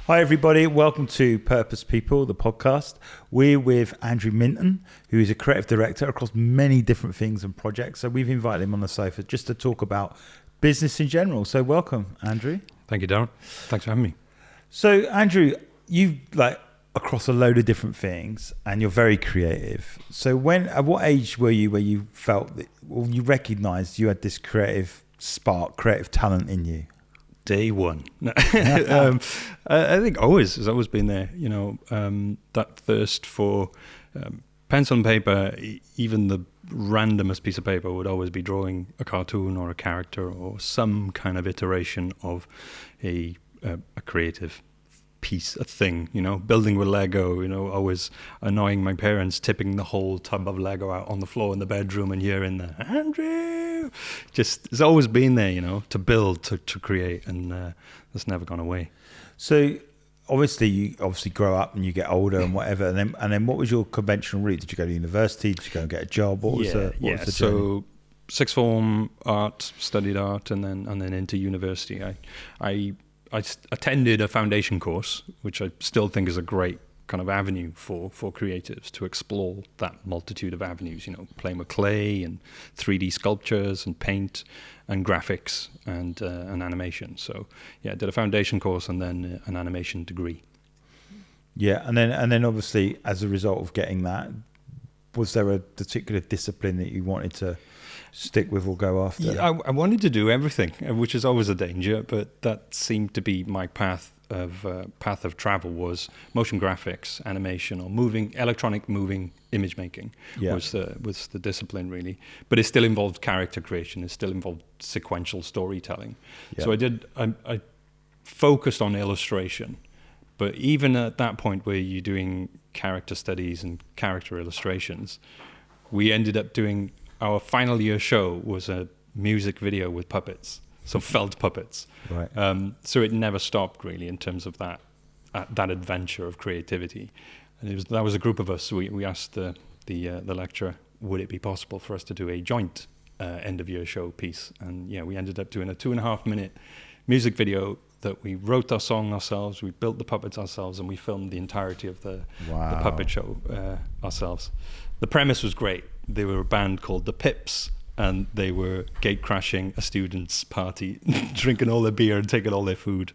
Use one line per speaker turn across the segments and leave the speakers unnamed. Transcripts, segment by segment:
Hi everybody, welcome to Purpose People, the podcast. We're with Andrew Minton, who is a creative director across many different things and projects. So we've invited him on the sofa just to talk about business in general. So welcome, Andrew.
Thank you, Darren. Thanks for having me.
So Andrew, you've across a load of different things and you're very creative. So at what age were you where you felt that, or you recognized you had this creative spark, creative talent in you?
Day one. I think it's always been there, that thirst for pencil and paper, even the randomest piece of paper would always be drawing a cartoon or a character or some kind of iteration of a creative piece, a thing, building with Lego, always annoying my parents, tipping the whole tub of Lego out on the floor in the bedroom and hearing the, Andrew, just, it's always been there, to build, to create, and that's never gone away. So
you grow up and you get older and whatever, and then what was your conventional route? Did you go to university? Did you go and get a job? What was the journey?
So sixth form art, studied art, and then into university. I attended a foundation course, which I still think is a great kind of avenue for creatives to explore that multitude of avenues, playing with clay and 3D sculptures and paint and graphics and animation. So I did a foundation course and then an animation degree.
Yeah, and then obviously as a result of getting that, was there a particular discipline that you wanted to stick with or go after?
Yeah, I wanted to do everything, which is always a danger, but that seemed to be my path of travel was motion graphics, animation, or electronic moving image making was the discipline really. But it still involved character creation. It still involved sequential storytelling. Yeah. So I focused on illustration. But even at that point where you're doing character studies and character illustrations, we ended up doing our final year show was a music video with puppets. So felt puppets.
Right.
So it never stopped really in terms of that adventure of creativity. And that was a group of us. We asked the lecturer, would it be possible for us to do a joint end of year show piece? And we ended up doing a 2.5 minute music video that we wrote our song ourselves, we built the puppets ourselves, and we filmed the entirety of the puppet show ourselves. The premise was great. They were a band called the Pips, and they were gate crashing a student's party, drinking all their beer and taking all their food.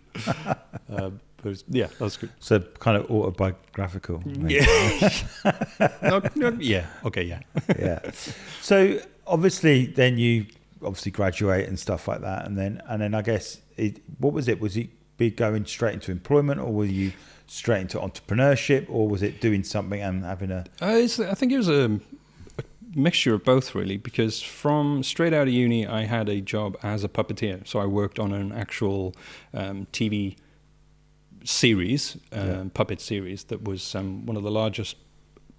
That was good.
So kind of autobiographical.
Yeah.
Yeah. So obviously then you graduate and stuff like that, and then I guess what was it? Was it going straight into employment, or were you straight into entrepreneurship, or was it doing something and having a?
I think it was a mixture of both really, because from straight out of uni I had a job as a puppeteer. So I worked on an actual TV series, puppet series that was one of the largest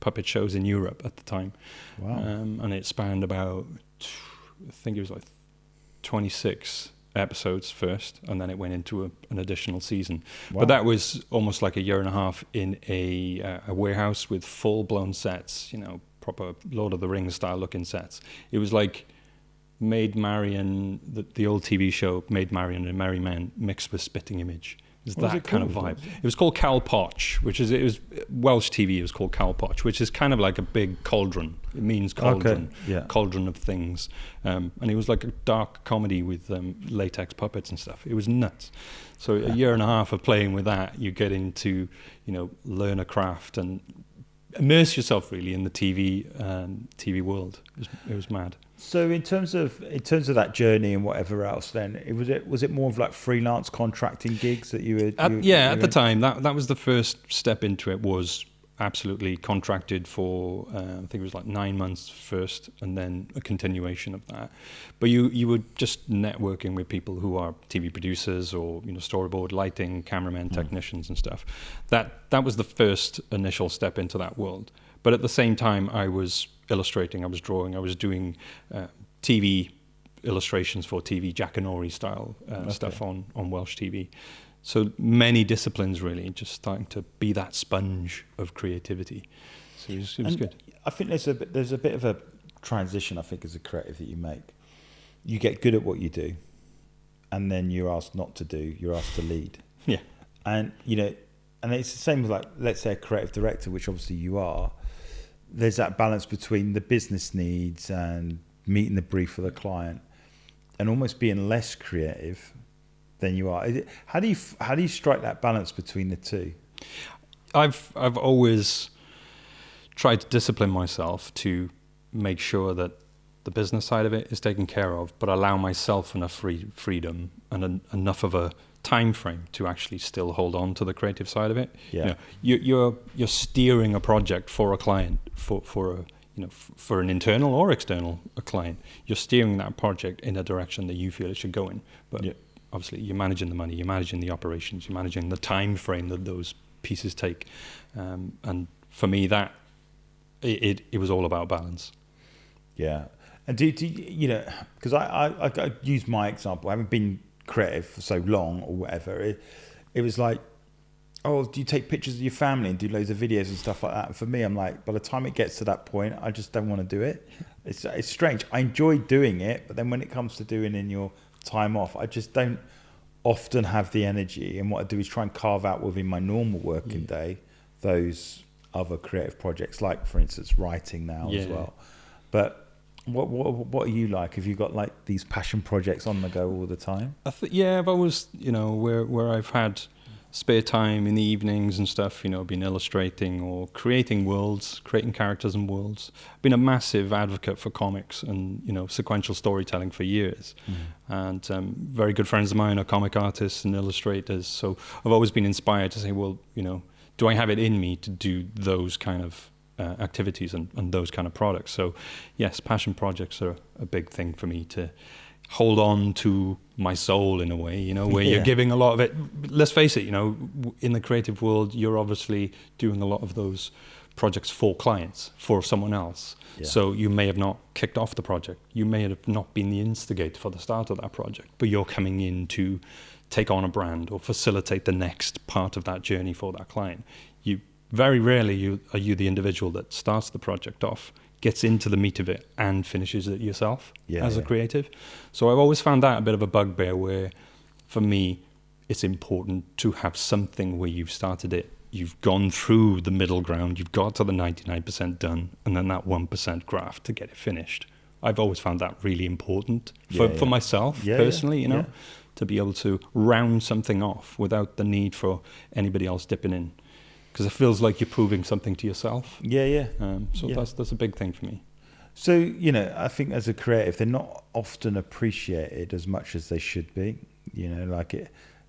puppet shows in Europe at the time.
Wow.
And it spanned about, I think it was like 26 episodes first, and then it went into an additional season. Wow. But that was almost like a year and a half in a warehouse with full-blown sets, proper Lord of the Rings style looking sets. It was like Maid Marian, the old TV show Maid Marian and Merry Men mixed with Spitting Image. It was that kind of vibe. It was called Cal Poch, it was Welsh TV. It was called Cal Poch, which is kind of like a big cauldron. It means cauldron, cauldron of things. And it was like a dark comedy with latex puppets and stuff. It was nuts. So a year and a half of playing with that, you get into, learn a craft and immerse yourself really in the TV world. It was mad.
So in terms of that journey and whatever else, then was it more of like freelance contracting gigs that you were?
At the time that was the first step into it. Was absolutely contracted for I think it was like 9 months first, and then a continuation of that. But you were just networking with people who are TV producers or storyboard, lighting, cameramen, technicians and stuff. That was the first initial step into that world. But at the same time, I was illustrating, I was drawing, I was doing TV illustrations for TV, Jackanory style stuff on Welsh TV. So many disciplines really, just starting to be that sponge of creativity. So it was good.
I think there's a bit of a transition, I think, as a creative that you make. You get good at what you do, and then you're asked not to do, you're asked to lead.
Yeah.
And, and it's the same with, like, let's say a creative director, which obviously you are. There's that balance between the business needs and meeting the brief of the client and almost being less creative than you are. How do you strike that balance between the two?
I've always tried to discipline myself to make sure that the business side of it is taken care of, but allow myself enough freedom and enough of a time frame to actually still hold on to the creative side of it.
Yeah.
You're steering a project for a client, for an internal or external client. You're steering that project in a direction that you feel it should go in. But obviously, you're managing the money, you're managing the operations, you're managing the time frame that those pieces take. And for me, that it was all about balance.
Yeah. And do you because I use my example. I haven't been creative for so long or whatever. It was like, oh, do you take pictures of your family and do loads of videos and stuff like that? And for me, I'm like, by the time it gets to that point, I just don't want to do it. It's strange. I enjoy doing it, but then when it comes to doing in your time off, I just don't often have the energy. And what I do is try and carve out within my normal working day those other creative projects, like, for instance, writing now as well. But what are you like? Have you got, like, these passion projects on the go all the time?
I've always, where I've had spare time in the evenings and stuff, been illustrating or creating worlds, creating characters and worlds. I've been a massive advocate for comics and, sequential storytelling for years. And very good friends of mine are comic artists and illustrators. So I've always been inspired to say, well, do I have it in me to do those kind of activities and those kind of products? So yes, passion projects are a big thing for me to hold on to my soul in a way, where you're giving a lot of it. Let's face it, in the creative world, you're obviously doing a lot of those projects for clients, for someone else. So you may have not kicked off the project. You may have not been the instigator for the start of that project, but you're coming in to take on a brand or facilitate the next part of that journey for that client. Very rarely are you the individual that starts the project off, gets into the meat of it, and finishes it yourself as a creative. So I've always found that a bit of a bugbear, where for me, it's important to have something where you've started it, you've gone through the middle ground, you've got to the 99% done, and then that 1% graft to get it finished. I've always found that really important for myself personally, to be able to round something off without the need for anybody else dipping in. Because it feels like you're proving something to yourself. That's a big thing for me.
So, I think as a creative, they're not often appreciated as much as they should be.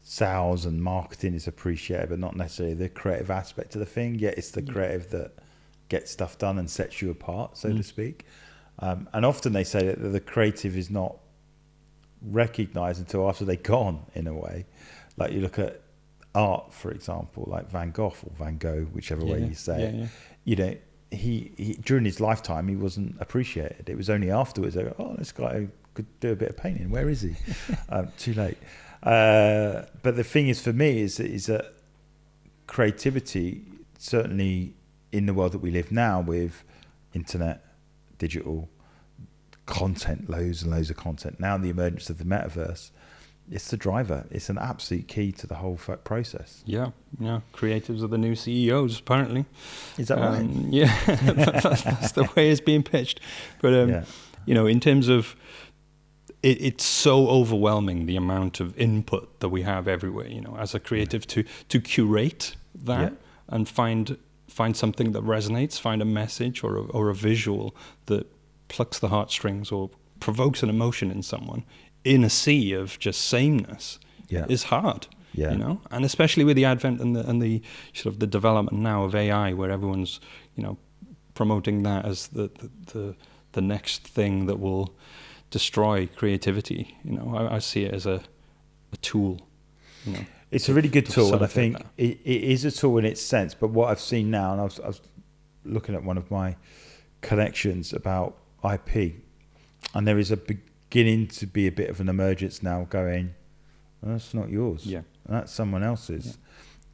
Sales and marketing is appreciated, but not necessarily the creative aspect of the thing. Yet it's the creative that gets stuff done and sets you apart, so to speak. And often they say that the creative is not recognized until after they're gone, in a way. Like, you look at art, for example, like Van Gogh or Van Gogh, whichever way you say it. He during his lifetime, he wasn't appreciated. It was only afterwards they go, oh, this guy could do a bit of painting. Where is he? Too late. But the thing is, for me, is that creativity, certainly in the world that we live now with internet, digital content, loads and loads of content, now the emergence of the metaverse, it's the driver. It's an absolute key to the whole process.
Yeah. Creatives are the new CEOs, apparently.
Is that right?
Yeah, that's the way it's being pitched. But in terms of it's so overwhelming, the amount of input that we have everywhere. As a creative, to curate that and find something that resonates, find a message or a visual that plucks the heartstrings or provokes an emotion in someone, in a sea of just sameness, is hard, and especially with the advent and the sort of the development now of AI, where everyone's promoting that as the next thing that will destroy creativity. I see it as a tool.
It's a really good tool, and I think it is a tool in its sense. But what I've seen now, and I was looking at one of my collections about IP, and there is a beginning to be a bit of an emergence now going, well, that's not yours. That's someone else's.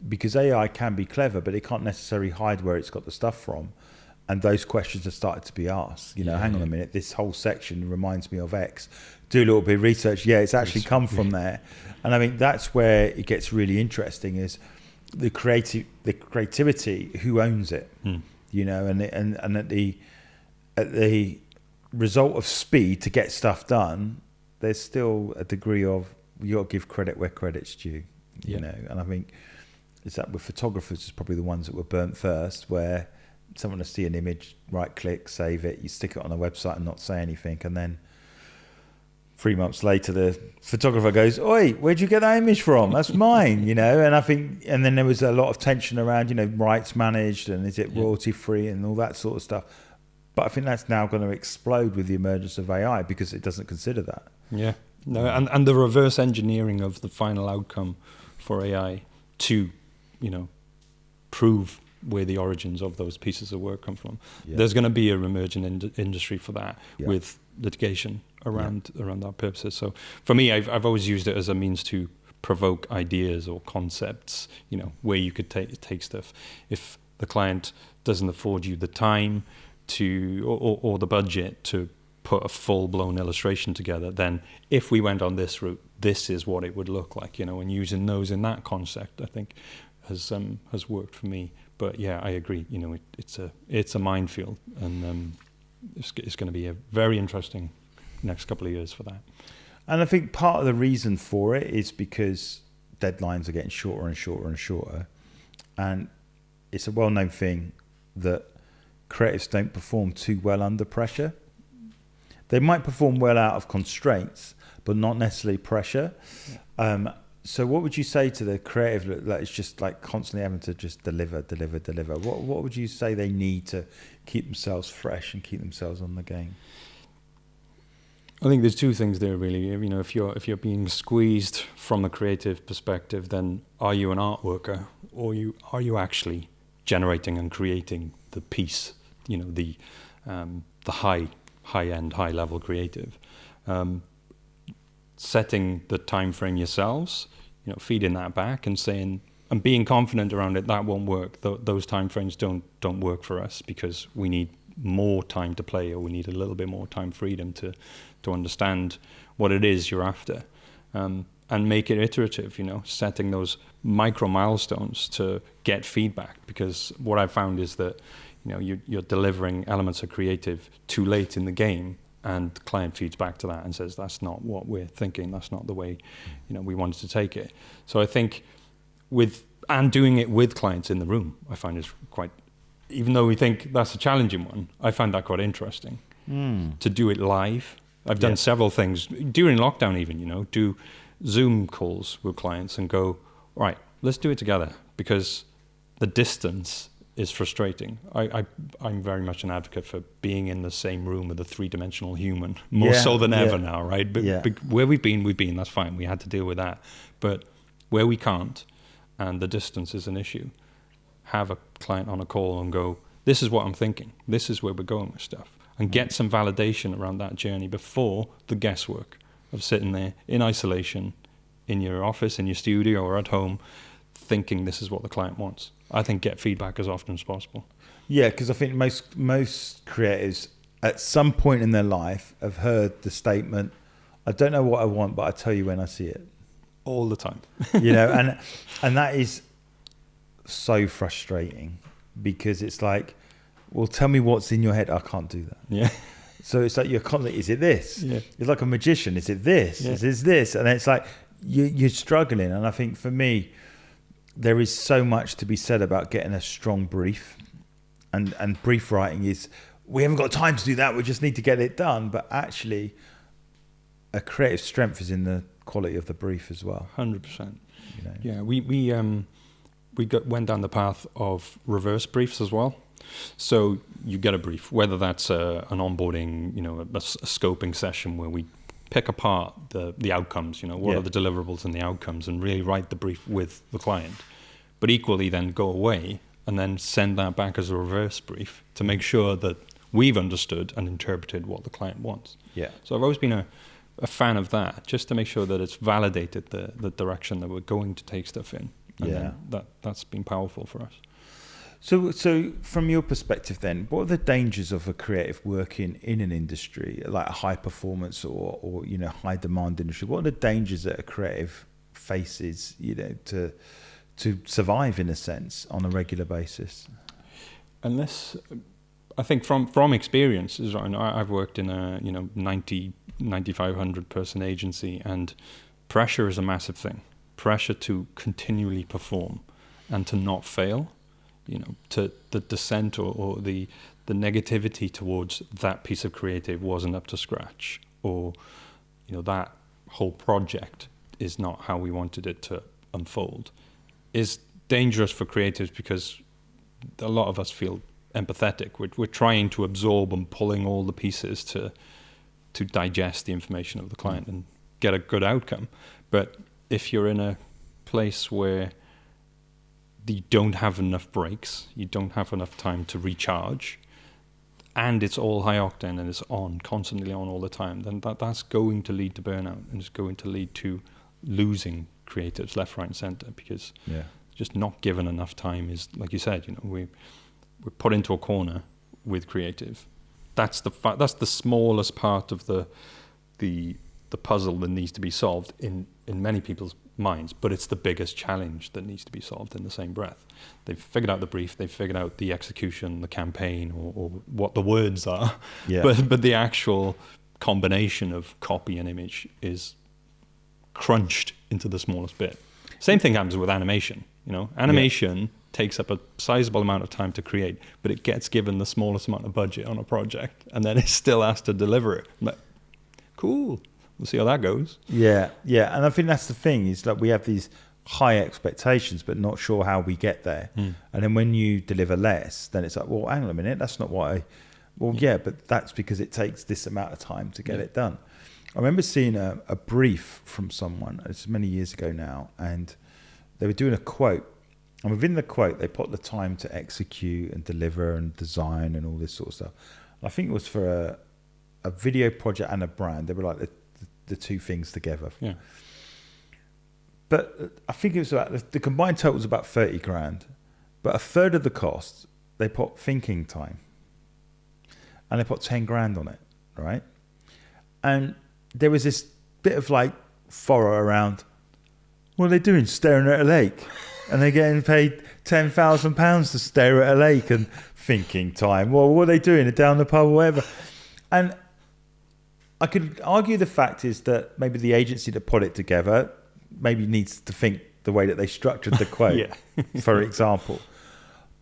Because AI can be clever, but it can't necessarily hide where it's got the stuff from. and those questions have started to be asked. Hang on a minute, this whole section reminds me of X. Do a little bit of research. Yeah, it's actually come from there. And I think that's where it gets really interesting, is the creativity, who owns it, and at the result of speed to get stuff done, there's still a degree of, you got to give credit where credit's due, you know. And I think it's that with photographers, is probably the ones that were burnt first, where someone will see an image, right click, save it, you stick it on a website and not say anything, and then 3 months later the photographer goes, "Oi, where'd you get that image from? That's mine," And I think, and then there was a lot of tension around, rights managed, and is it royalty free and all that sort of stuff. But I think that's now going to explode with the emergence of AI, because it doesn't consider that.
Yeah. No, and the reverse engineering of the final outcome for AI to, prove where the origins of those pieces of work come from. Yeah. There's going to be a emerging industry for that, with litigation around our purposes. So for me, I've always used it as a means to provoke ideas or concepts, where you could take stuff. If the client doesn't afford you the time to or the budget to put a full-blown illustration together, then if we went on this route, this is what it would look like, and using those in that concept, I think has worked for me. But yeah, I agree. It's a minefield, and it's going to be a very interesting next couple of years for that.
And I think part of the reason for it is because deadlines are getting shorter and shorter and shorter, and it's a well-known thing that creatives don't perform too well under pressure. They might perform well out of constraints, but not necessarily pressure. Yeah. So what would you say to the creative that is just like constantly having to just deliver? What would you say they need to keep themselves fresh and keep themselves on the game?
I think there's two things there, really. If you're being squeezed from a creative perspective, then are you an art worker, or are you actually generating and creating the piece? The high-end, high-level creative. Setting the time frame yourselves, feeding that back and saying, and being confident around it, that won't work. Those time frames don't work for us, because we need more time to play, or we need a little bit more time freedom to understand what it is you're after, and make it iterative. Setting those micro milestones to get feedback, because what I've found is that you're delivering elements of creative too late in the game, and the client feeds back to that and says, that's not what we're thinking, that's not the way we wanted to take it. So I think doing it with clients in the room, I find is quite, even though we think that's a challenging one, I find that quite interesting. To do it live. I've done several things during lockdown, even do Zoom calls with clients and go, right, let's do it together, because the distance is frustrating. I'm very much an advocate for being in the same room with a three-dimensional human, more so than ever now, right? But where we've been, that's fine. We had to deal with that. But where we can't, and the distance is an issue, have a client on a call and go, this is what I'm thinking. This is where we're going with stuff. And get some validation around that journey before the guesswork of sitting there in isolation, in your office, in your studio, or at home, thinking this is what the client wants. I think get feedback as often as possible. Yeah,
because I think most creatives at some point in their life have heard the statement, I don't know what I want, but I tell you when I see it.
All the time.
And that is so frustrating, because it's like, well, tell me what's in your head. I can't do that.
Yeah.
So it's like you're constantly, is it this?
Yeah.
It's like a magician. Is it this? Yeah. Is it this? And it's like you're struggling. And I think for me, there is so much to be said about getting a strong brief, and brief writing is, we haven't got time to do that, we just need to get it done. But actually, a creative strength is in the quality of the brief as well.
100%. Yeah, we went down the path of reverse briefs as well. So you get a brief, whether that's an onboarding, a scoping session where we pick apart the outcomes, what are the deliverables and the outcomes, and really write the brief with the client. But equally then go away and then send that back as a reverse brief to make sure that we've understood and interpreted what the client wants.
Yeah.
So I've always been a fan of that, just to make sure that it's validated the direction that we're going to take stuff in. And that's been powerful for us.
So from your perspective then, what are the dangers of a creative working in an industry, like a high performance or high demand industry? What are the dangers that a creative faces, to survive in a sense on a regular basis?
Unless, I think from experiences, right, I've worked in a 9,500 person agency, and pressure is a massive thing. Pressure to continually perform and to not fail. To the dissent or the negativity towards that piece of creative wasn't up to scratch, or that whole project is not how we wanted it to unfold, is dangerous for creatives, because a lot of us feel empathetic. We're trying to absorb and pulling all the pieces to digest the information of the client and get a good outcome. But if you're in a place where you don't have enough breaks, you don't have enough time to recharge, and it's all high octane and it's constantly on all the time, then that's going to lead to burnout, and it's going to lead to losing creatives left, right, and center, because just not given enough time is, like you said, we're put into a corner with creative. That's the smallest part of the puzzle that needs to be solved in many people's minds, but it's the biggest challenge that needs to be solved in the same breath. They've figured out the brief, they've figured out the execution, the campaign, or what the words are, but the actual combination of copy and image is crunched into the smallest bit. Same thing happens with animation. Animation takes up a sizable amount of time to create, but it gets given the smallest amount of budget on a project, and then it still has to deliver it. I'm like, cool. We'll see how that goes. Yeah.
And I think that's the thing, is that we have these high expectations, but not sure how we get there. And then when you deliver less, then it's like, well, hang on a minute, that's not what but that's because it takes this amount of time to get it done. I remember seeing a brief from someone, it's many years ago now, and they were doing a quote. And within the quote, they put the time to execute and deliver and design and all this sort of stuff. I think it was for a video project and a brand. They were like the two things together.
Yeah.
But I think it was about, the combined total was about 30 grand, but a third of the cost, they put thinking time, and they put 10 grand on it, right? And there was this bit of like furrow around, what are they doing? Staring at a lake. And they're getting paid £10,000 to stare at a lake and thinking time. Well, what are they doing? They're down the pub or whatever. And I could argue the fact is that maybe the agency that put it together maybe needs to think the way that they structured the quote, for example.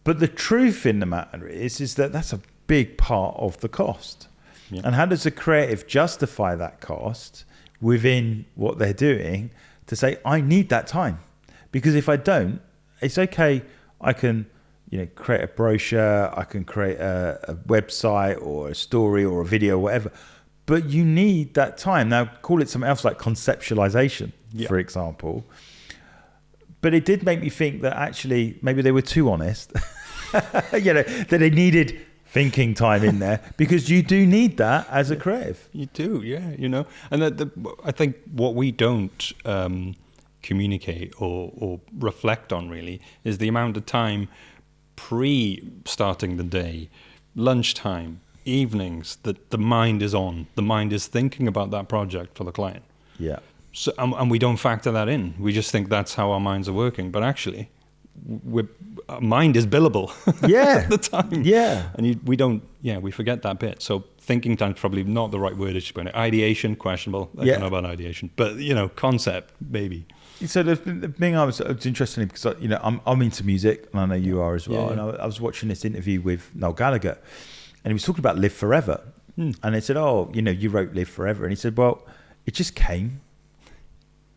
But the truth in the matter is that that's a big part of the cost. Yeah. And how does a creative justify that cost within what they're doing to say, I need that time? Because if I don't, it's okay, I can create a brochure, I can create a website or a story or a video or whatever. But you need that time. Now, call it something else like conceptualization, for example. But it did make me think that actually maybe they were too honest. That they needed thinking time in there, because you do need that as a creative.
You do, And I think what we don't communicate or reflect on really is the amount of time pre-starting the day, lunchtime, evenings, that the mind is on. The mind is thinking about that project for the client.
Yeah.
So, and we don't factor that in. We just think that's how our minds are working. But actually, our mind is billable at the time.
Yeah.
And we forget that bit. So thinking time is probably not the right word. Ideation, questionable. I don't know about ideation. But, concept, maybe.
So the thing I was interested in, because I'm into music, and I know you are as well.
Yeah.
And I was watching this interview with Noel Gallagher, and he was talking about Live Forever. And they said, you wrote Live Forever. And he said, well, it just came.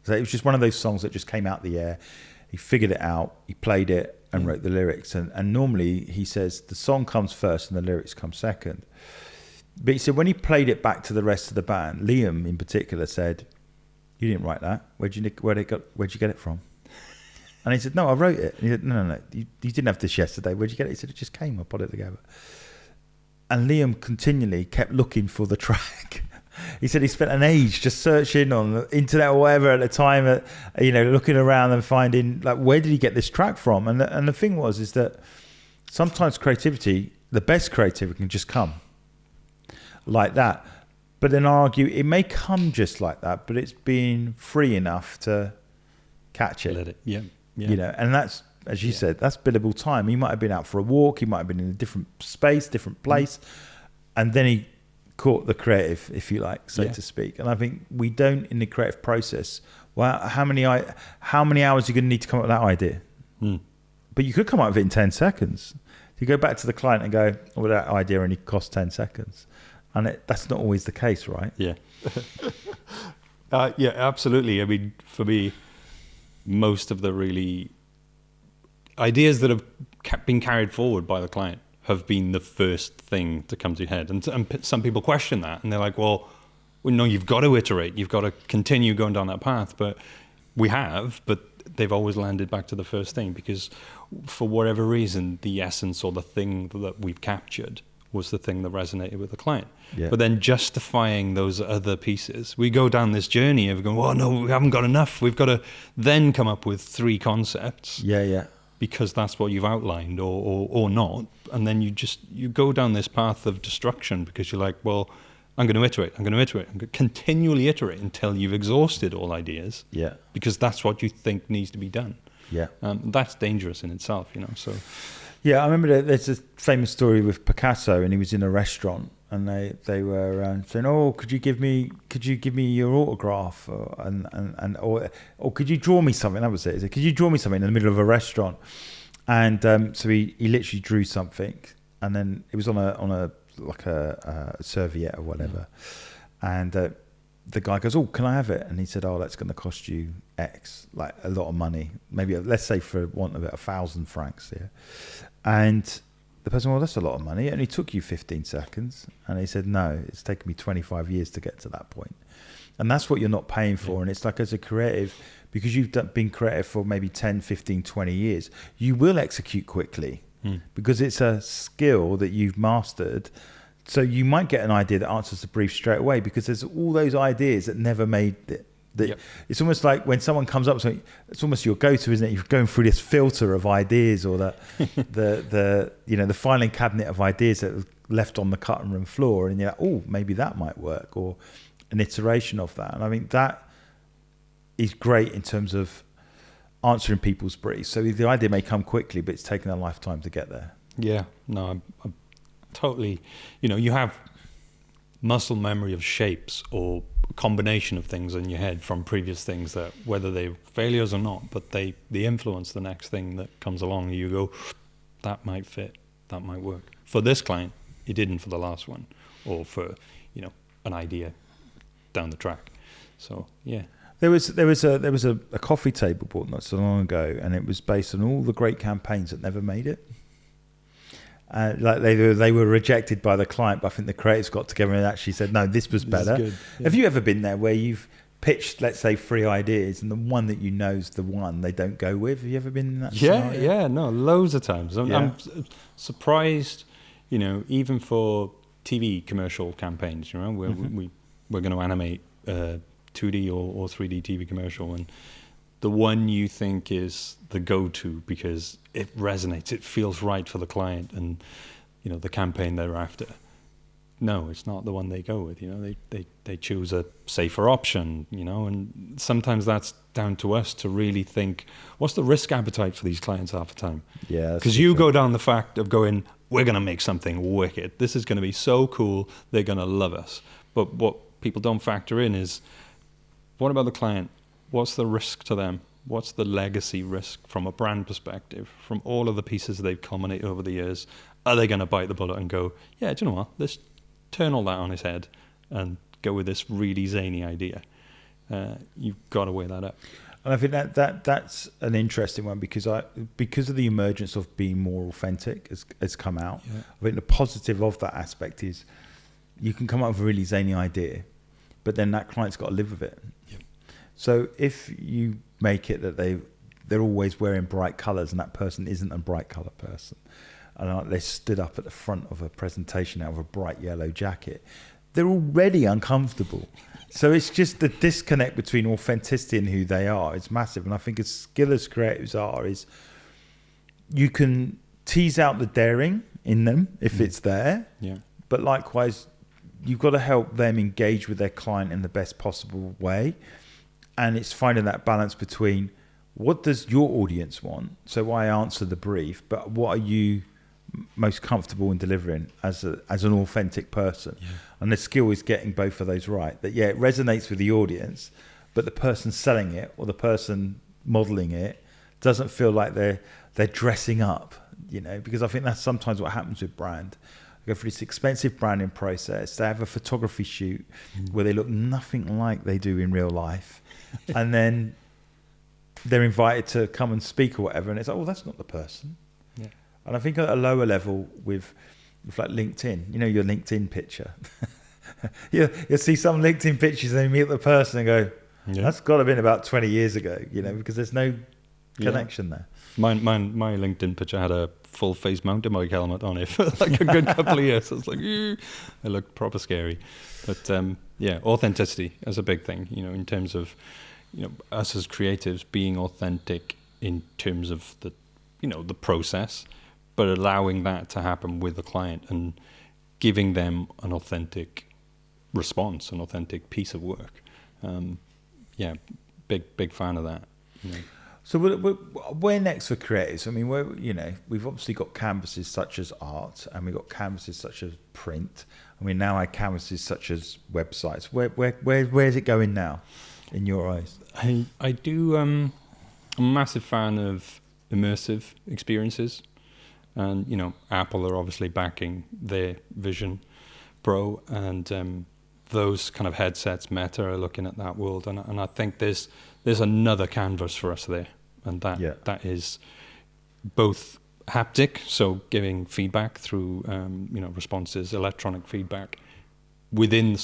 So it was just one of those songs that just came out the air. He figured it out, he played it and wrote the lyrics. And normally he says the song comes first and the lyrics come second. But he said when he played it back to the rest of the band, Liam in particular said, you didn't write that. Where'd you get it from? And he said, no, I wrote it. And he said, no, you didn't have this yesterday. Where'd you get it? He said, it just came, I put it together. And Liam continually kept looking for the track. He said he spent an age just searching on the internet or whatever at the time, looking around and finding, like, where did he get this track from? And the thing is that sometimes creativity, the best creativity can just come like that. But then I argue it may come just like that, but it's being free enough to catch it.
Let it, yeah.
You know, and that's, as you said, that's billable time. He might have been out for a walk, he might have been in a different space, different place, and then he caught the creative, if you like, so to speak. And I think we don't, in the creative process, well, how many hours are you going to need to come up with that idea? But you could come up with it in 10 seconds. You go back to the client and go, well, that idea only cost 10 seconds. And that's not always the case, right?
Yeah. Yeah, absolutely. I mean, for me, most of the really ideas that have been carried forward by the client have been the first thing to come to your head. And some people question that, and they're like, well, no, you've got to iterate. You've got to continue going down that path. But we have, but they've always landed back to the first thing because for whatever reason, the essence or the thing that we've captured was the thing that resonated with the client. Yeah. But then justifying those other pieces, we go down this journey of going, well, no, we haven't got enough. We've got to then come up with 3 concepts.
Yeah.
Because that's what you've outlined or not. And then you go down this path of destruction because you're like, well, I'm going to iterate. I'm going to continually iterate until you've exhausted all ideas.
Yeah.
Because that's what you think needs to be done.
Yeah.
That's dangerous in itself, you know, so.
Yeah, I remember there's a famous story with Picasso, and he was in a restaurant, and they were saying, "Oh, could you give me your autograph, or could you draw me something?" That was it. He said, "Could you draw me something in the middle of a restaurant?" And so he literally drew something, and then it was on a serviette or whatever, and the guy goes, "Oh, can I have it?" And he said, "Oh, that's going to cost you X, like a lot of money, maybe let's say for want of it, 1,000 francs." Yeah. And the person, well, that's a lot of money. It only took you 15 seconds. And he said, no, it's taken me 25 years to get to that point. And that's what you're not paying for. Yeah. And it's like as a creative, because you've been creative for maybe 10, 15, 20 years, you will execute quickly because it's a skill that you've mastered. So you might get an idea that answers the brief straight away because there's all those ideas that never made it. It's almost like when someone comes up with something, it's almost your go-to, isn't it? You're going through this filter of ideas, or the filing cabinet of ideas that are left on the cutting room floor, and you're like, oh, maybe that might work, or an iteration of that. And I think that is great in terms of answering people's briefs. So the idea may come quickly, but it's taken a lifetime to get there.
Yeah, no, I'm totally. You know, you have muscle memory of shapes or combination of things in your head from previous things that whether they're failures or not, but they influence the next thing that comes along, and you go, that might fit, that might work. For this client, it didn't for the last one, or for, you know, an idea down the track. So yeah.
There was a coffee table bought not so long ago, and it was based on all the great campaigns that never made it. Like they were rejected by the client, but I think the creators got together and actually said, no, this was better. This is good. Yeah. Have you ever been there where you've pitched, let's say, 3 ideas, and the one that you know is the one they don't go with? Have you ever been in that scenario?
Yeah, no, loads of times. I'm surprised, you know, even for TV commercial campaigns, you know, we're going to animate 2D or 3D TV commercial, and the one you think is the go-to because it resonates, it feels right for the client and, you know, the campaign they're after. No, it's not the one they go with, you know, they choose a safer option, you know, and sometimes that's down to us to really think, what's the risk appetite for these clients half the time?
Yeah.
Because you go down the fact of going, we're going to make something wicked. This is going to be so cool. They're going to love us. But what people don't factor in is, what about the client? What's the risk to them? What's the legacy risk from a brand perspective, from all of the pieces they've culminated over the years? Are they going to bite the bullet and go, yeah, do you know what? Let's turn all that on its head and go with this really zany idea. You've got to weigh that up.
And I think that's an interesting one because of the emergence of being more authentic has come out. Yeah. I think the positive of that aspect is you can come up with a really zany idea, but then that client's got to live with it. Yep. So if you make it that they're always wearing bright colours and that person isn't a bright colour person, and they stood up at the front of a presentation out of a bright yellow jacket, they're already uncomfortable. So it's just the disconnect between authenticity and who they are. It's massive. And I think as skill as creatives is you can tease out the daring in them if it's there.
Yeah.
But likewise, you've got to help them engage with their client in the best possible way. And it's finding that balance between what does your audience want? So I answer the brief, but what are you most comfortable in delivering as an authentic person? Yeah. And the skill is getting both of those right. That, it resonates with the audience, but the person selling it or the person modeling it doesn't feel like they're dressing up, because I think that's sometimes what happens with brand. Go through this expensive branding process. They have a photography shoot where they look nothing like they do in real life. And then they're invited to come and speak or whatever. And it's like, oh, that's not the person. Yeah. And I think at a lower level with like LinkedIn, your LinkedIn picture. You'll see some LinkedIn pictures and you meet the person and go, that's got to have been about 20 years ago, because there's no connection there.
My LinkedIn picture had a full face mountain bike helmet on it for like a good couple of years. I was like, it looked proper scary. But authenticity is a big thing, in terms of, us as creatives being authentic in terms of the, the process, but allowing that to happen with the client and giving them an authentic response, an authentic piece of work. Big fan of that.
So where next for creatives? I mean, we've obviously got canvases such as art, and we've got canvases such as print, and we now have canvases such as websites. Where is it going now, in your eyes?
I do. I'm a massive fan of immersive experiences, and Apple are obviously backing their Vision Pro, and those kind of headsets. Meta are looking at that world, and I think there's another canvas for us there. And that is both haptic, so giving feedback through responses, electronic feedback within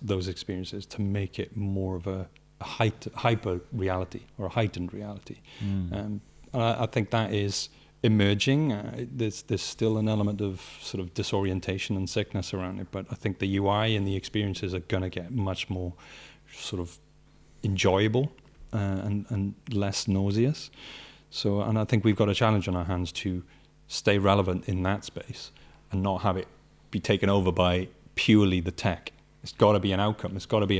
those experiences to make it more of a hyper reality or a heightened reality. And I think that is emerging. There's still an element of sort of disorientation and sickness around it, but I think the UI and the experiences are going to get much more sort of enjoyable. And less nauseous. So, and I think we've got a challenge on our hands to stay relevant in that space and not have it be taken over by purely the tech. It's got to be an outcome. It's got to be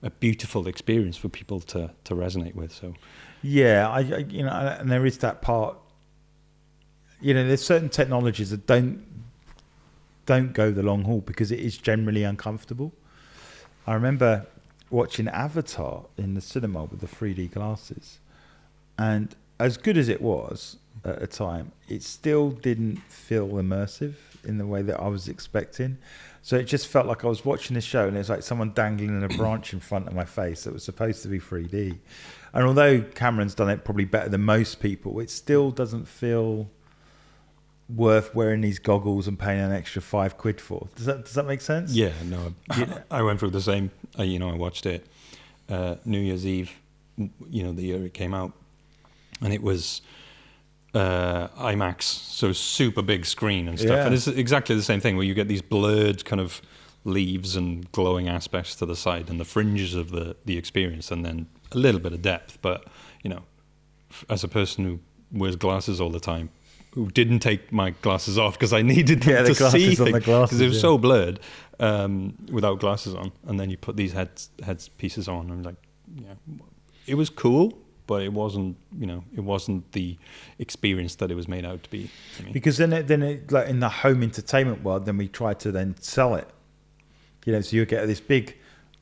a beautiful experience for people to resonate with. So,
yeah, I and there is that part. There's certain technologies that don't go the long haul because it is generally uncomfortable. I remember watching Avatar in the cinema with the 3D glasses, and as good as it was at a time, it still didn't feel immersive in the way that I was expecting. So it just felt like I was watching a show and it was like someone dangling a branch in front of my face that was supposed to be 3D. And although Cameron's done it probably better than most people, it still doesn't feel worth wearing these goggles and paying an extra £5 for. Does that make sense?
Yeah, no, I went through the same. I watched it New Year's Eve, the year it came out, and it was IMAX, so super big screen and stuff. Yeah. And it's exactly the same thing where you get these blurred kind of leaves and glowing aspects to the side and the fringes of the experience, and then a little bit of depth. But as a person who wears glasses all the time, who didn't take my glasses off because I needed them to see things because it was so blurred without glasses on, and then you put these head pieces on and it was cool, but it wasn't the experience that it was made out to be.
Because then it, like in the home entertainment world, then we tried to then sell it, so you get this big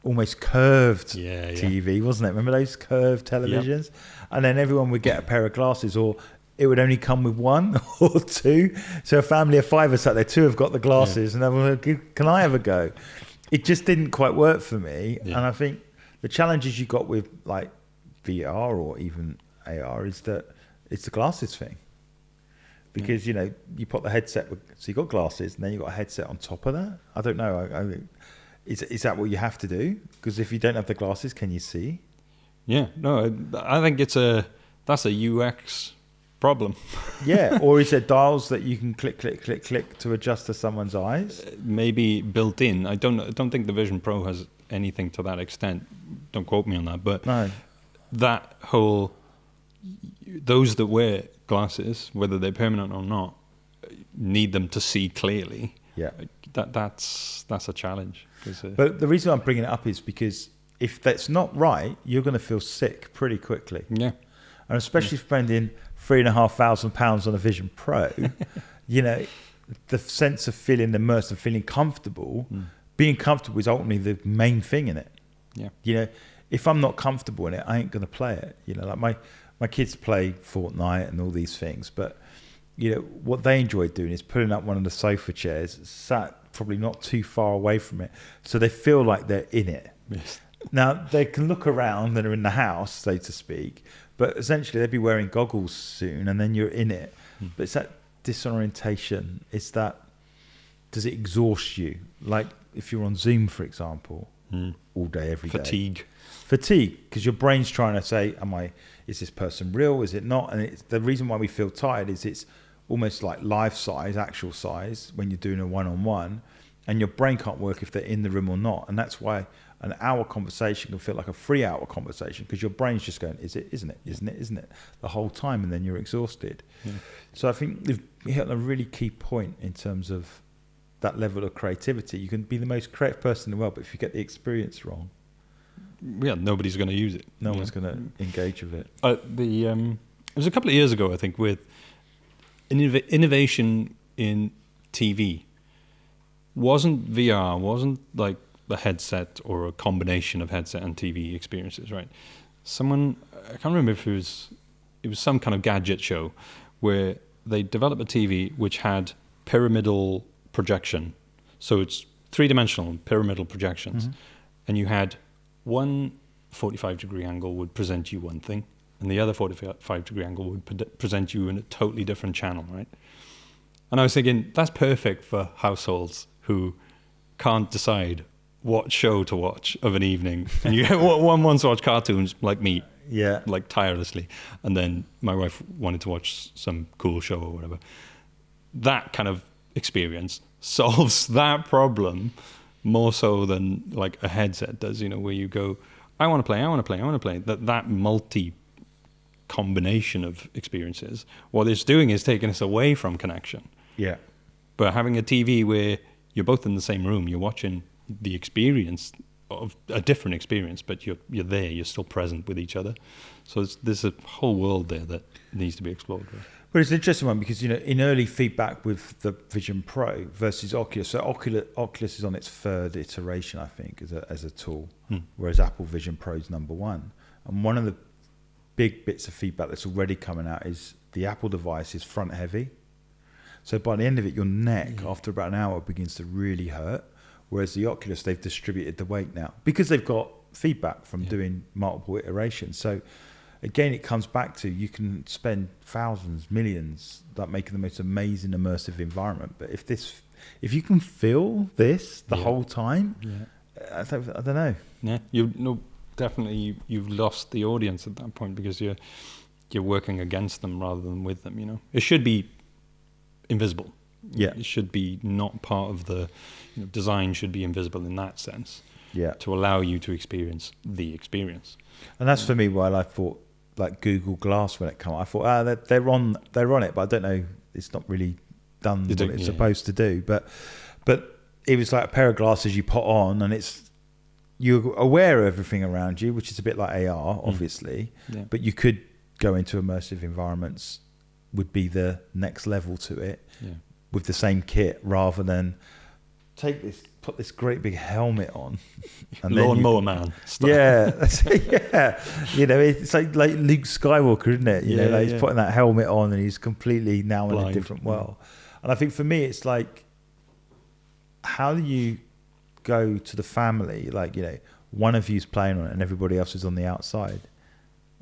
almost curved TV, wasn't it? Remember those curved televisions? Yep. And then everyone would get a pair of glasses, or it would only come with one or two. So a family of five are sat there, two have got the glasses, and everyone would, can I have a go? It just didn't quite work for me. Yeah. And I think the challenges you got with like VR or even AR is that it's the glasses thing. Because, you put the headset, so you got glasses and then you got a headset on top of that. I don't know. Is that what you have to do? Because if you don't have the glasses, can you see?
Yeah, no, I think that's a UX problem.
Yeah, or is there dials that you can click to adjust to someone's eyes?
Maybe built in. I don't think the Vision Pro has anything to that extent. Don't quote me on that. But
no.
that whole, those that wear glasses, whether they're permanent or not, need them to see clearly.
Yeah.
That's a challenge.
But the reason I'm bringing it up is because if that's not right, you're going to feel sick pretty quickly.
Yeah.
And especially spending £3,500 on a Vision Pro, you know, the sense of feeling immersed and feeling comfortable, being comfortable is ultimately the main thing in it.
Yeah.
You know, if I'm not comfortable in it, I ain't going to play it. You know, like my kids play Fortnite and all these things, but you know, what they enjoy doing is putting up one of the sofa chairs, sat probably not too far away from it, so they feel like they're in it.
Yes.
Now, they can look around and are in the house, so to speak, but essentially they'll be wearing goggles soon, and then you're in it. But it's that disorientation. It's that, does it exhaust you? Like if you're on Zoom, for example, all day, every day. Fatigue, because your brain's trying to say, is this person real? Is it not? And it's the reason why we feel tired is it's almost like life size, actual size, when you're doing a one-on-one, and your brain can't work if they're in the room or not. And that's why an hour conversation can feel like a 3-hour conversation, because your brain's just going, is it, isn't it, the whole time, and then you're exhausted. Yeah. So I think you've hit on a really key point in terms of that level of creativity. You can be the most creative person in the world, but if you get the experience wrong,
nobody's going to use it.
No one's going to engage with it.
It was a couple of years ago, I think, with innovation in TV. Wasn't VR, wasn't like the headset or a combination of headset and TV experiences, right? Someone, I can't remember if it was some kind of gadget show where they developed a TV which had pyramidal projection. So it's 3-dimensional pyramidal projections. And you had one 45-degree angle would present you one thing, and the other 45-degree angle would present you in a totally different channel, right? And I was thinking, that's perfect for households who can't decide what show to watch of an evening. And you one wants to watch cartoons like me, like tirelessly, and then my wife wanted to watch some cool show or whatever. That kind of experience solves that problem more so than like a headset does, you know, where you go, I want to play. That multi combination of experiences, what it's doing is taking us away from connection.
Yeah.
But having a TV where you're both in the same room, you're watching the experience of a different experience, but you're there, you're still present with each other. So there's a whole world there that needs to be explored. Right?
But it's an interesting one because, you know, in early feedback with the Vision Pro versus Oculus, so Oculus is on its 3rd iteration, I think, as a tool, whereas Apple Vision Pro is number 1. And one of the big bits of feedback that's already coming out is the Apple device is front heavy. So by the end of it, your neck, after about an hour, begins to really hurt. Whereas the Oculus, they've distributed the weight now because they've got feedback from doing multiple iterations. So again, it comes back to you can spend thousands, millions, like making the most amazing immersive environment. But if you can feel this the whole time, I don't know.
Yeah, definitely you've lost the audience at that point because you're working against them rather than with them. You know, it should be invisible.
Yeah,
it should be not part of the design. Should be invisible in that sense.
Yeah,
to allow you to experience the experience.
And that's for me why I thought like Google Glass when it came out. I thought they're on it, but I don't know. It's not really done what it's supposed to do. But it was like a pair of glasses you put on, and you're aware of everything around you, which is a bit like AR, obviously. Yeah. But you could go into immersive environments. Would be the next level to it with the same kit, rather than put this great big helmet on, and
Lawnmower Man style.
Yeah. You know, it's like Luke Skywalker, isn't it? You know, he's putting that helmet on and he's completely now blind. In a different world. And I think for me, it's like, how do you go to the family? Like, you know, one of you's playing on it and everybody else is on the outside.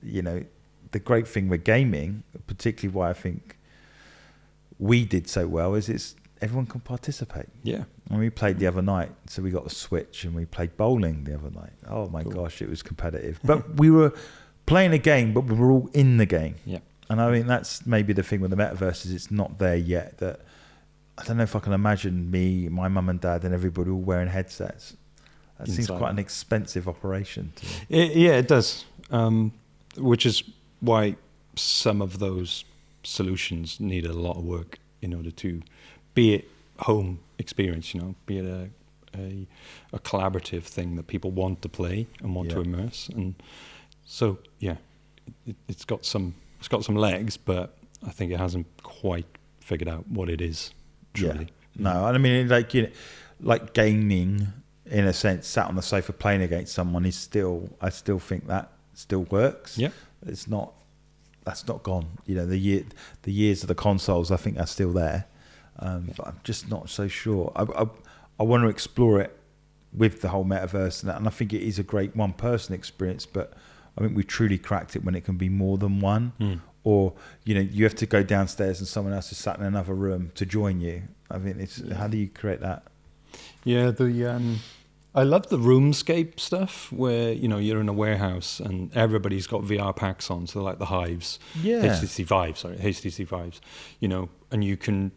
You know, the great thing with gaming, particularly why I think we did so well, is everyone can participate.
Yeah.
And we played the other night, so we got a Switch and we played bowling the other night. Oh my gosh, it was competitive. But we were playing a game, but we were all in the game.
Yeah.
And I mean, that's maybe the thing with the metaverse, is it's not there yet. That I don't know if I can imagine me, my mum and dad, and everybody all wearing headsets. That seems quite an expensive operation to me.
It does. Which is why some of those solutions need a lot of work in order to, be it home experience, be it a collaborative thing that people want to play and want to immerse. And so, it's got some legs, but I think it hasn't quite figured out what it is truly.
No, I mean, like gaming in a sense, sat on the sofa playing against someone is still, I still think that still works.
Yeah,
that's not gone. The years of the consoles, I think, are still there. But I'm just not so sure. I want to explore it with the whole metaverse, and I think it is a great one-person experience. But I think we truly cracked it when it can be more than one, or you have to go downstairs and someone else is sat in another room to join you. I mean, how do you create that?
Yeah, I love the roomscape stuff where you're in a warehouse and everybody's got VR packs on, so like the Hives, HTC Vives, and you can.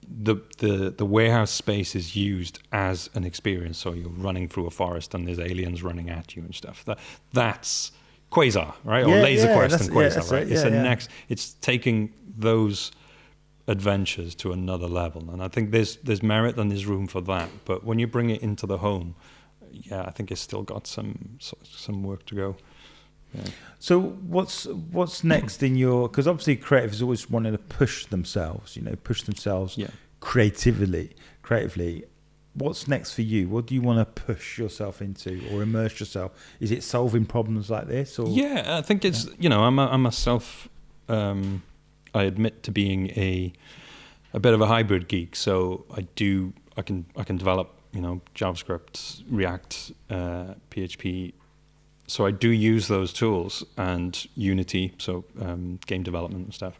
The warehouse space is used as an experience, so you're running through a forest and there's aliens running at you and stuff. That's Quasar, right? Or Laser Quest and Quasar, right? It's taking those adventures to another level, and I think there's merit and there's room for that. But when you bring it into the home, I think it's still got some work to go. Yeah.
So what's next in your? Because obviously creatives always wanting to push themselves, creatively. What's next for you? What do you want to push yourself into or immerse yourself? Is it solving problems like this? Or
I think it's I'm a self. I admit to being a bit of a hybrid geek, so I can develop JavaScript, React, PHP. So I do use those tools and Unity, so game development and stuff,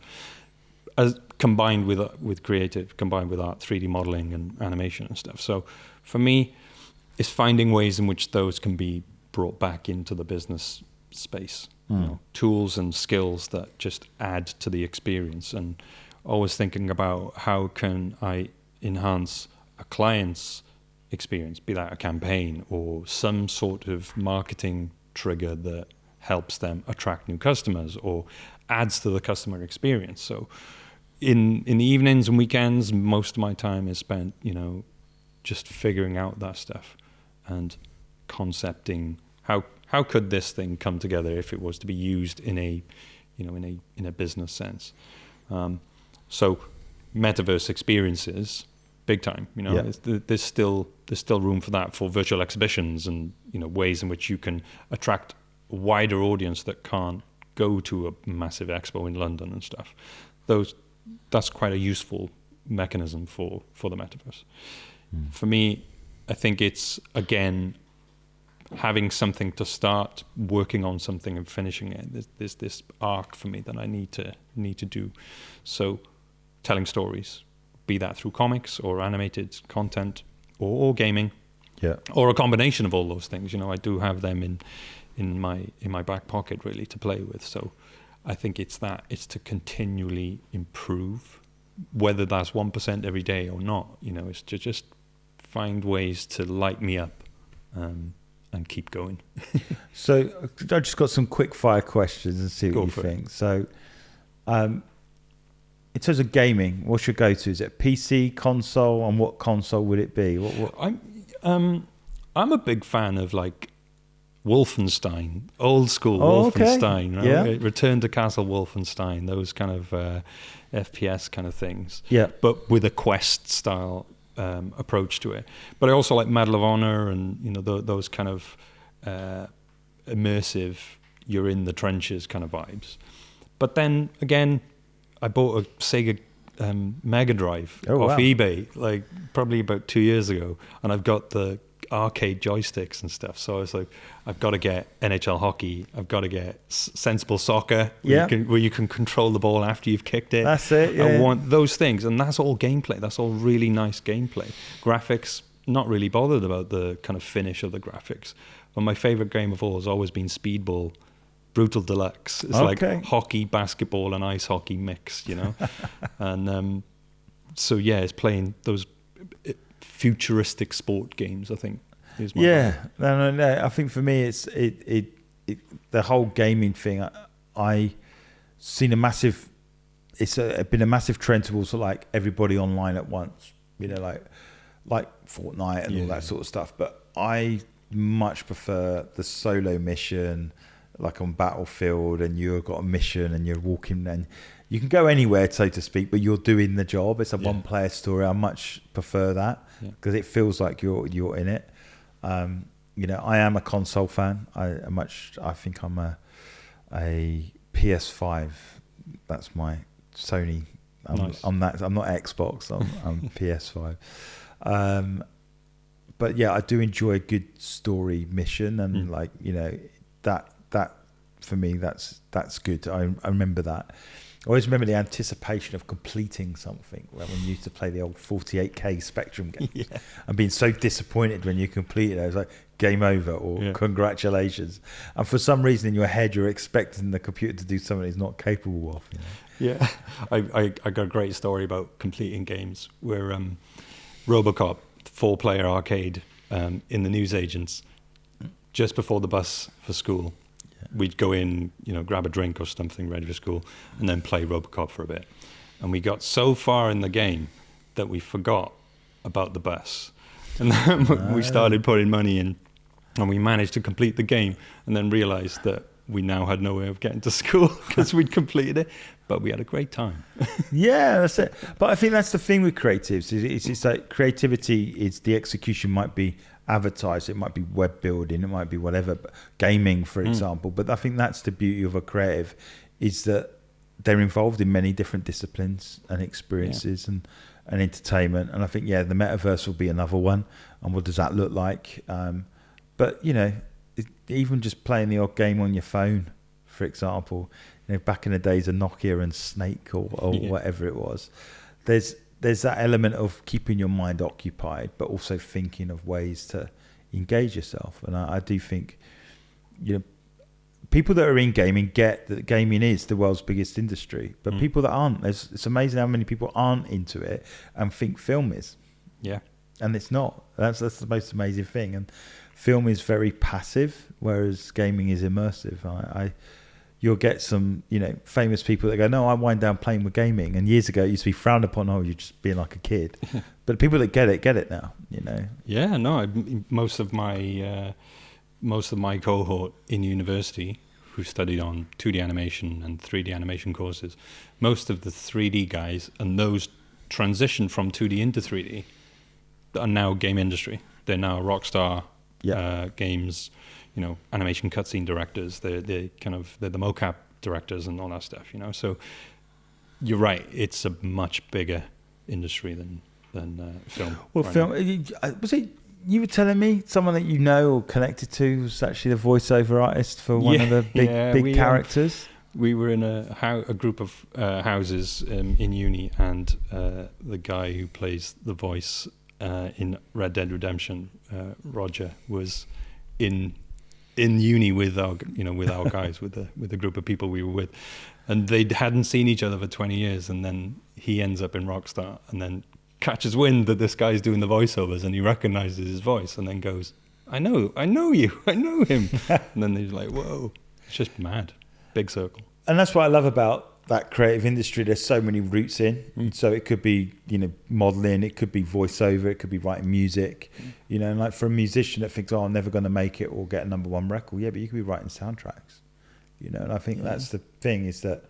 as combined with creative, combined with art, 3D modeling and animation and stuff. So for me, it's finding ways in which those can be brought back into the business space. Tools and skills that just add to the experience, and always thinking about how can I enhance a client's experience, be that a campaign or some sort of marketing trigger that helps them attract new customers or adds to the customer experience. So in the evenings and weekends, most of my time is spent, just figuring out that stuff and concepting how could this thing come together if it was to be used in a business sense. So metaverse experiences, big time. There's still room for that, for virtual exhibitions and ways in which you can attract a wider audience that can't go to a massive expo in London and stuff. That's quite a useful mechanism for the metaverse. For me, I think it's again having something to start working on something and finishing it. There's this arc for me that I need to do. So telling stories, be that through comics or animated content or gaming, or a combination of all those things. I do have them in my back pocket really to play with. So I think it's to continually improve, whether that's 1% every day or not. It's to just find ways to light me up and keep going.
So I just got some quick fire questions and see what you think. So in terms of gaming, what's your go-to? Is it PC, console, and what console would it be? What?
I'm a big fan of like Wolfenstein, old school Wolfenstein, right?
Yeah.
Return to Castle Wolfenstein, those kind of FPS kind of things.
Yeah.
But with a quest style approach to it. But I also like Medal of Honor and those kind of immersive, you're in the trenches kind of vibes. But then again, I bought a Sega Mega Drive off eBay, like probably about 2 years ago, and I've got the arcade joysticks and stuff. So I was like, I've got to get NHL hockey. I've got to get sensible soccer, where you can control the ball after you've kicked it.
That's it. Yeah.
I want those things, and that's all gameplay. That's all really nice gameplay. Graphics, not really bothered about the kind of finish of the graphics. But my favorite game of all has always been Speedball. Brutal Deluxe. It's like hockey, basketball, and ice hockey mixed, and so it's playing those futuristic sport games. I think is my
vibe. No. I think for me, it's the whole gaming thing. I seen a massive it's been a massive trend towards like everybody online at once, like Fortnite and all that sort of stuff. But I much prefer the solo mission, like on Battlefield, and you've got a mission and you're walking, and you can go anywhere, so to speak, but you're doing the job. It's a one-player story. I much prefer that because it feels like you're in it. I am a console fan. I think I'm a PS5. That's my Sony.
Nice.
I'm not Xbox. I'm PS5. But yeah, I do enjoy a good story mission, and that for me, that's good. I remember that. I always remember the anticipation of completing something when we used to play the old 48K Spectrum games and being so disappointed when you completed it. It was like game over or congratulations. And for some reason in your head, you're expecting the computer to do something it's not capable of.
Yeah, I got a great story about completing games where RoboCop 4-player arcade in the newsagents just before the bus for school. We'd go in, grab a drink or something ready for school, and then play RoboCop for a bit. And we got so far in the game that we forgot about the bus. And then we started putting money in, and we managed to complete the game, and then realized that we now had no way of getting to school because we'd completed it. But we had a great time.
Yeah, that's it. But I think that's the thing with creatives. It's like creativity is the execution might be advertised, it might be web building, it might be whatever, but gaming, for example. But I think that's the beauty of a creative, is that they're involved in many different disciplines and experiences and entertainment. And I think, the metaverse will be another one. And what does that look like? But, even just playing the odd game on your phone, for example, back in the days of Nokia and Snake or whatever it was, there's that element of keeping your mind occupied, but also thinking of ways to engage yourself. And I do think, people that are in gaming get that gaming is the world's biggest industry, but people that aren't, it's amazing how many people aren't into it and think film is.
Yeah.
And it's not. That's the most amazing thing. And film is very passive, whereas gaming is immersive. You'll get some, famous people that go, no, I wind down playing with gaming. And years ago, it used to be frowned upon. Oh, you're just being like a kid. But people that get it now,
Yeah, no, most of my cohort in university who studied on 2D animation and 3D animation courses, most of the 3D guys and those transitioned from 2D into 3D are now game industry. They're now Rockstar Games, animation cutscene directors. They're the mocap directors and all that stuff. So you're right. It's a much bigger industry than film.
Well, film was it? You were telling me someone that you know or connected to was actually the voiceover artist for one of the big characters.
We were in a group of houses in uni, and the guy who plays the voice in Red Dead Redemption, Roger, was in uni with our guys, with the group of people we were with, and they hadn't seen each other for 20 years, and then he ends up in Rockstar, and then catches wind that this guy's doing the voiceovers, and he recognizes his voice, and then goes, I know you, I know him. And then he's like, whoa, it's just mad. Big circle. And
that's what I love about that creative industry. There's so many routes in. So it could be, modeling, it could be voiceover, it could be writing music, and like for a musician that thinks, oh, I'm never going to make it or get a #1 record. Yeah, but you could be writing soundtracks, and I think that's the thing, is that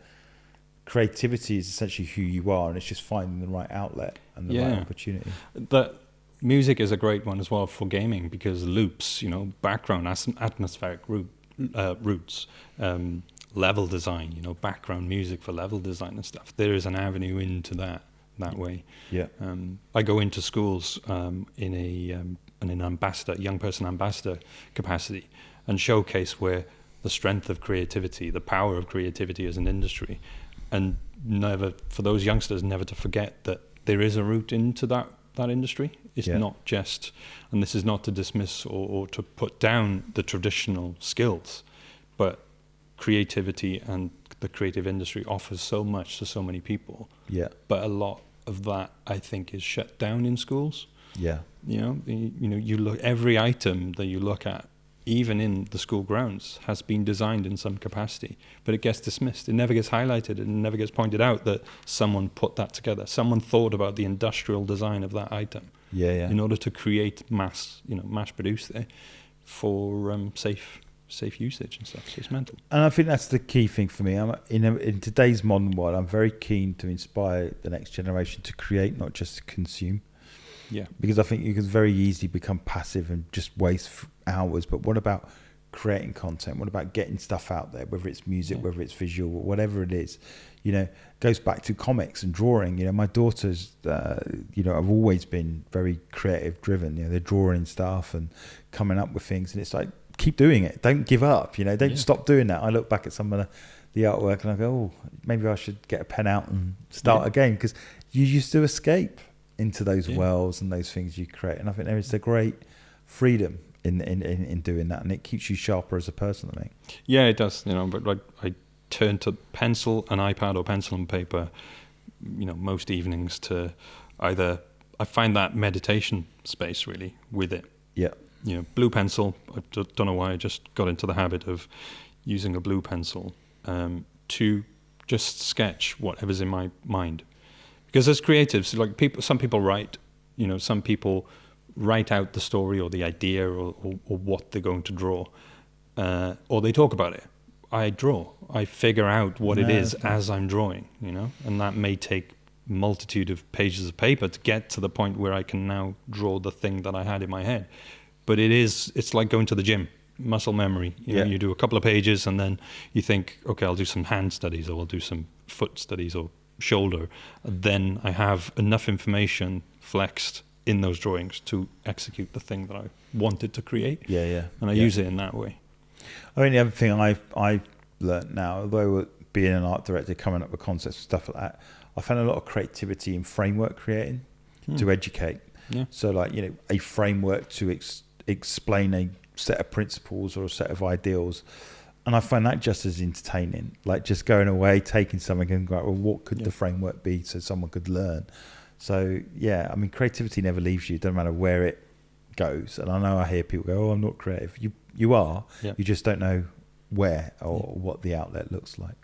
creativity is essentially who you are, and it's just finding the right outlet and the right opportunity.
That music is a great one as well for gaming, because loops, background, atmospheric roots, level design, background music for level design and stuff. There is an avenue into that way.
Yeah.
I go into schools in an ambassador, young person ambassador capacity, and showcase where the strength of creativity, the power of creativity as an industry, and never, for those youngsters, never to forget that there is a route into that industry. It's not just, and this is not to dismiss or to put down the traditional skills, but creativity and the creative industry offers so much to so many people.
Yeah.
But a lot of that, I think, is shut down in schools.
Yeah.
You look, every item that you look at even in the school grounds, has been designed in some capacity, but it gets dismissed. It never gets highlighted. It never gets pointed out that someone put that together. Someone thought about the industrial design of that item in order to create mass produced there for safe usage and stuff. So it's mental.
And I think that's the key thing for me. In today's modern world, I'm very keen to inspire the next generation to create, not just to consume.
Yeah.
Because I think you can very easily become passive and just waste hours. But what about creating content? What about getting stuff out there, whether it's music, whether it's visual, whatever it is? Goes back to comics and drawing. My daughters, have always been very creative driven. They're drawing stuff and coming up with things. And it's like, keep doing it. Don't give up. Don't stop doing that. I look back at some of the artwork and I go, oh, maybe I should get a pen out and start again, because you used to escape into those worlds and those things you create. And I think there is a great freedom in doing that, and it keeps you sharper as a person, I think. Yeah,
it does. But like I turn to pencil and iPad or pencil and paper, most evenings to either, I find that meditation space really with it.
Yeah.
Blue pencil, I don't know why I just got into the habit of using a blue pencil to just sketch whatever's in my mind. Because as creatives, like some people write, some people write out the story or the idea or what they're going to draw, or they talk about it. I draw. I figure out what it is as I'm drawing, and that may take a multitude of pages of paper to get to the point where I can now draw the thing that I had in my head. But it's like going to the gym, muscle memory. You do a couple of pages and then you think, okay, I'll do some hand studies, or I'll do some foot studies or shoulder. Then I have enough information flexed in those drawings to execute the thing that I wanted to create. And I use it in that way.
I mean, the other thing I've learned now, although being an art director, coming up with concepts and stuff like that, I found a lot of creativity in framework creating to educate. So a framework to explain a set of principles or a set of ideals. And I find that just as entertaining, like just going away, taking something and going, well, what could the framework be so someone could learn? So, creativity never leaves you. It doesn't matter where it goes. And I know I hear people go, oh, I'm not creative. You are. You just don't know where or what the outlet looks like.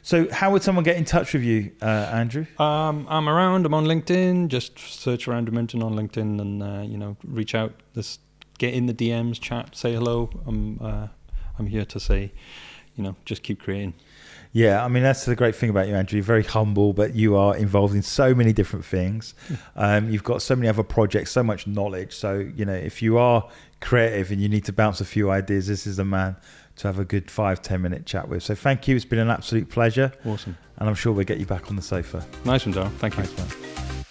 So how would someone get in touch with you, Andrew?
I'm around. I'm on LinkedIn. Just search for Andrew Minton on LinkedIn and, reach out. Just get in the DMs, chat, say hello. I'm here to say, just keep creating.
Yeah, that's the great thing about you, Andrew. You're very humble, but you are involved in so many different things. You've got so many other projects, so much knowledge. So, if you are creative and you need to bounce a few ideas, this is the man to have a good 5-10 minute chat with. So thank you. It's been an absolute pleasure.
Awesome.
And I'm sure we'll get you back on the sofa.
Nice one, Darryl. Thank you.
Thanks, man.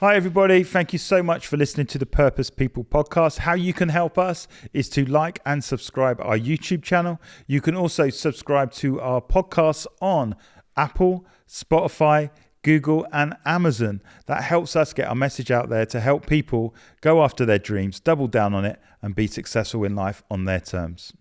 Hi, everybody. Thank you so much for listening to the Purpose People podcast. How you can help us is to like and subscribe our YouTube channel. You can also subscribe to our podcasts on Apple, Spotify, Google, and Amazon. That helps us get our message out there to help people go after their dreams, double down on it, and be successful in life on their terms.